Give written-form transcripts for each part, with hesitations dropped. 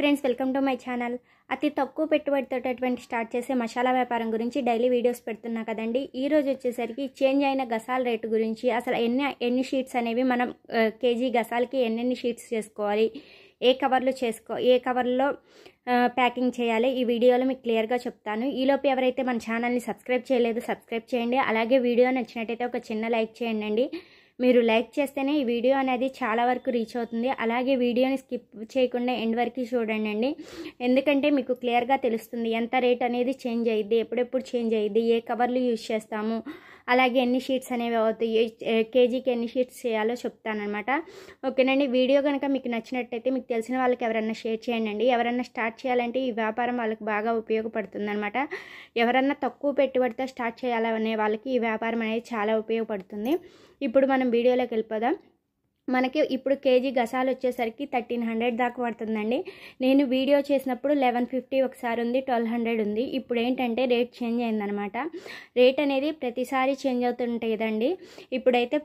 Friends, welcome to my channel. అతి తక్కువ పెట్టుబడితో స్టార్ట్ చేసే మసాలా వ్యాపారం గురించి డైలీ వీడియోస్ పెడుతున్నా కదండి. ఈరోజు వచ్చేసరికి చేంజ్ అయిన గసాల రేటు గురించి, అసలు ఎన్ని షీట్స్ అనేవి మనం కేజీ గసాలకి ఎన్నెన్ని షీట్స్ చేసుకోవాలి, ఏ కవర్లో ప్యాకింగ్ చేయాలి, ఈ వీడియోలో మీకు క్లియర్గా చెప్తాను. ఈలోపు ఎవరైతే మన ఛానల్ని సబ్స్క్రైబ్ చేయలేదు సబ్స్క్రైబ్ చేయండి. అలాగే వీడియో నచ్చినట్టయితే ఒక చిన్న లైక్ చేయండి. మీరు లైక్ చేస్తేనే ఈ వీడియో అనేది చాలా వరకు రీచ్ అవుతుంది. అలాగే వీడియోని స్కిప్ చేయకుండా ఎండ్ వరకు చూడండి, ఎందుకంటే మీకు క్లియర్గా తెలుస్తుంది ఎంత రేట్ అనేది చేంజ్ అయ్యిద్ది, ఎప్పుడెప్పుడు చేంజ్ అయ్యిద్ది, ఏ కవర్లు యూజ్ చేస్తాము, అలాగే ఎన్ని షీట్స్ అనేవి అవుతాయి, కేజీకి ఎన్ని షీట్స్ చేయాలో చెప్తానమాట. ఓకేనండి. వీడియో కనుక మీకు నచ్చినట్టయితే మీకు తెలిసిన వాళ్ళకి ఎవరన్నా షేర్ చేయండి. ఎవరన్నా స్టార్ట్ చేయాలంటే ఈ వ్యాపారం వాళ్ళకి బాగా ఉపయోగపడుతుంది అనమాట. ఎవరన్నా తక్కువ పెట్టుబడితో స్టార్ట్ చేయాలనే వాళ్ళకి ఈ వ్యాపారం అనేది చాలా ఉపయోగపడుతుంది. ఇప్పుడు మనం వీడియోలోకి వెళ్ళిపోదాం. మనకి ఇప్పుడు కేజీ గసాలు వచ్చేసరికి 1300 దాకా పడుతుందండి. నేను వీడియో చేసినప్పుడు 1150 ఒకసారి ఉంది, 1200 ఉంది. ఇప్పుడు ఏంటంటే రేట్ చేంజ్ అయిందనమాట. రేట్ అనేది ప్రతిసారి చేంజ్ అవుతుంటాయి కదండి. ఇప్పుడైతే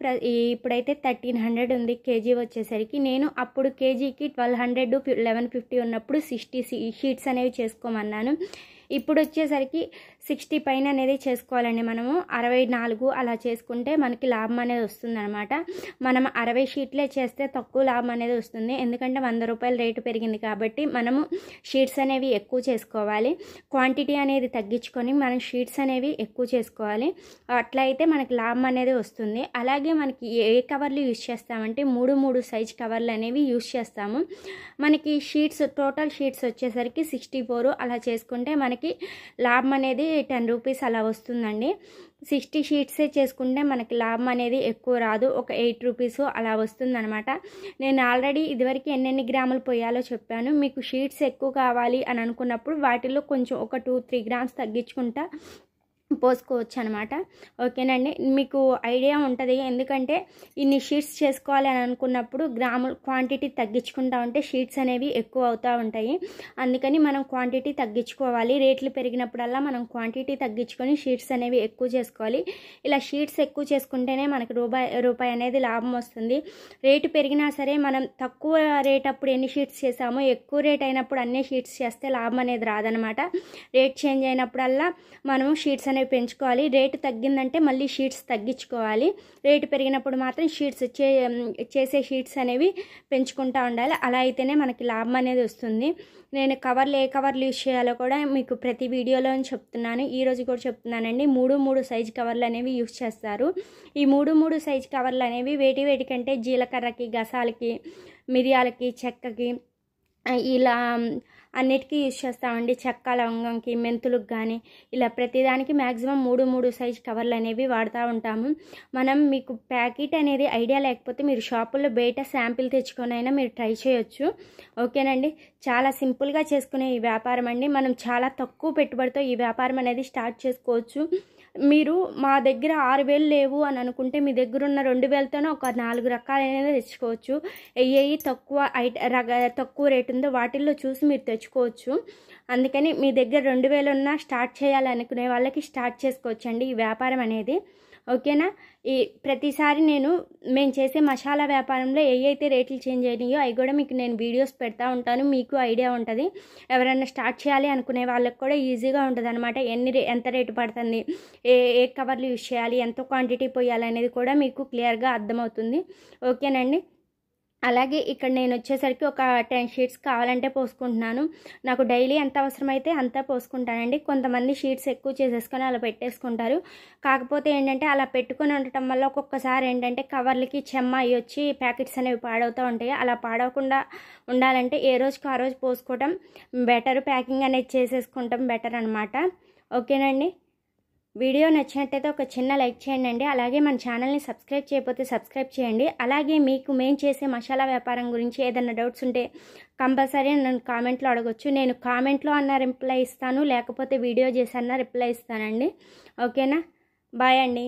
1300 ఉంది కేజీ వచ్చేసరికి. నేను అప్పుడు కేజీకి 1200 1150 ఉన్నప్పుడు 60 షీట్స్ అనేవి చేసుకోమన్నాను. ఇప్పుడు వచ్చేసరికి 60 పైన అనేది చేసుకోవాలండి. మనము 64 అలా చేసుకుంటే మనకి లాభం అనేది వస్తుందన్నమాట. మనం 60 షీట్లే చేస్తే తక్కువ లాభం అనేది వస్తుంది. ఎందుకంటే 100 రూపాయలు రేటు పెరిగింది కాబట్టి మనము షీట్స్ అనేవి ఎక్కువ చేసుకోవాలి. క్వాంటిటీ అనేది తగ్గించుకొని మనం షీట్స్ అనేవి ఎక్కువ చేసుకోవాలి. అట్లా అయితే మనకి లాభం అనేది వస్తుంది. అలాగే మనకి ఏ కవర్లు యూజ్ చేస్తామంటే 3 సైజ్ కవర్లు అనేవి యూజ్ చేస్తాము. మనకి టోటల్ షీట్స్ వచ్చేసరికి 64 అలా చేసుకుంటే మనకి లాభం అనేది 10 రూపీస్ అలా వస్తుందండి. 60 షీట్సే చేసుకుంటే మనకి లాభం అనేది ఎక్కువ రాదు, ఒక 8 రూపీస్ అలా వస్తుందన్నమాట. నేను ఆల్రెడీ ఇదివరకు ఎన్నెన్ని గ్రాములు పోయాలో చెప్పాను. మీకు షీట్స్ ఎక్కువ కావాలి అని అనుకున్నప్పుడు వాటిలో కొంచెం ఒక 2-3 గ్రామ్స్ తగ్గించుకుంటా పోసుకోవచ్చు అనమాట. ఓకేనండి. మీకు ఐడియా ఉంటుంది, ఎందుకంటే ఇన్ని షీట్స్ చేసుకోవాలి అని అనుకున్నప్పుడు గ్రాములు క్వాంటిటీ తగ్గించుకుంటా ఉంటే షీట్స్ అనేవి ఎక్కువ అవుతూ ఉంటాయి. అందుకని మనం క్వాంటిటీ తగ్గించుకోవాలి. రేట్లు పెరిగినప్పుడల్లా మనం క్వాంటిటీ తగ్గించుకొని షీట్స్ అనేవి ఎక్కువ చేసుకోవాలి. ఇలా షీట్స్ ఎక్కువ చేసుకుంటేనే మనకి రూపాయి అనేది లాభం వస్తుంది. రేటు పెరిగినా సరే మనం తక్కువ రేట్ అప్పుడు ఎన్ని షీట్స్ చేసామో ఎక్కువ రేట్ అయినప్పుడు అన్ని షీట్స్ చేస్తే లాభం అనేది రాదనమాట. రేట్ చేంజ్ అయినప్పుడల్లా మనము షీట్స్ అనేవి పెంచుకోవాలి. రేటు తగ్గిందంటే మళ్ళీ షీట్స్ తగ్గించుకోవాలి. రేటు పెరిగినప్పుడు మాత్రం చేసే షీట్స్ అనేవి పెంచుకుంటూ ఉండాలి. అలా అయితేనే మనకి లాభం అనేది వస్తుంది. నేను ఏ కవర్లు యూజ్ చేయాలో కూడా మీకు ప్రతి వీడియోలో చెప్తున్నాను. ఈరోజు కూడా చెప్తున్నానండి. 3 సైజు కవర్లు అనేవి యూజ్ చేస్తారు. ఈ 3 సైజు కవర్లు అనేవి వేటికంటే జీలకర్రకి, గసాలకి, మిరియాలకి, చెక్కకి ఇలా అన్నిటికీ యూజ్ చేస్తామండి. చెక్క, లవంగంకి, మెంతులకు కానీ ఇలా ప్రతిదానికి మ్యాక్సిమం 3 సైజు కవర్లు అనేవి వాడుతూ ఉంటాము. మీకు ప్యాకెట్ అనేది ఐడియా లేకపోతే మీరు షాపుల్లో బయట శాంపిల్ తెచ్చుకొని అయినా మీరు ట్రై చేయొచ్చు. ఓకేనండి. చాలా సింపుల్గా చేసుకునే ఈ వ్యాపారం అండి. మనం చాలా తక్కువ పెట్టుబడితో ఈ వ్యాపారం అనేది స్టార్ట్ చేసుకోవచ్చు. మీరు మా దగ్గర 6000 లేవు అని అనుకుంటే మీ దగ్గర ఉన్న 2000తోనే ఒక 4 రకాలైనవి తెచ్చుకోవచ్చు. తక్కువ రేటు ఉందో వాటిల్లో చూసి మీరు తెచ్చుకోవచ్చు. అందుకని మీ దగ్గర 2000 ఉన్నా స్టార్ట్ చేయాలనుకునే వాళ్ళకి స్టార్ట్ చేసుకోవచ్చండి ఈ వ్యాపారం అనేది. ఓకేనా. ప్రతిసారి మేము చేసే మసాలా వ్యాపారంలో అయితే రేట్లు చేంజ్ అయినాయో అవి కూడా మీకు నేను వీడియోస్ పెడతా ఉంటాను. మీకు ఐడియా ఉంటుంది. ఎవరైనా స్టార్ట్ చేయాలి అనుకునే వాళ్ళకి కూడా ఈజీగా ఉంటుంది అనమాట. ఎంత రేటు పడుతుంది, ఏ కవర్లు యూజ్ చేయాలి, ఎంత క్వాంటిటీ పోయాలి అనేది కూడా మీకు క్లియర్గా అర్థమవుతుంది. ఓకేనండి. అలాగే ఇక్కడ నేను వచ్చేసరికి ఒక 10 షీట్స్ కావాలంటే పోసుకుంటున్నాను. నాకు డైలీ ఎంత అవసరమైతే అంతా పోసుకుంటానండి. కొంతమంది షీట్స్ ఎక్కువ చేసేసుకొని అలా పెట్టేసుకుంటారు. కాకపోతే ఏంటంటే అలా పెట్టుకొని ఉండటం వల్ల ఒక్కొక్కసారి ఏంటంటే కవర్లకి చెమ్మ అయ్యి వచ్చి ప్యాకెట్స్ అనేవి పాడవుతూ ఉంటాయి. అలా పాడవకుండా ఉండాలంటే ఏ రోజుకి ఆ రోజు పోసుకోవడం బెటర్. ప్యాకింగ్ అనేది చేసేసుకుంటాం బెటర్ అనమాట. ఓకేనండి. వీడియో నచ్చినట్టయితే ఒక చిన్న లైక్ చేయండి. అలాగే మన ఛానల్ని సబ్స్క్రైబ్ చేయకపోతే సబ్స్క్రైబ్ చేయండి. అలాగే మేము చేసే మసాలా వ్యాపారం గురించి ఏదైనా డౌట్స్ ఉంటే కంపల్సరీ నన్ను కామెంట్లో అడగొచ్చు. నేను కామెంట్లో అన్న రిప్లై ఇస్తాను, లేకపోతే వీడియో చేసన్నా రిప్లై ఇస్తానండి. ఓకేనా. బాయ్ అండి.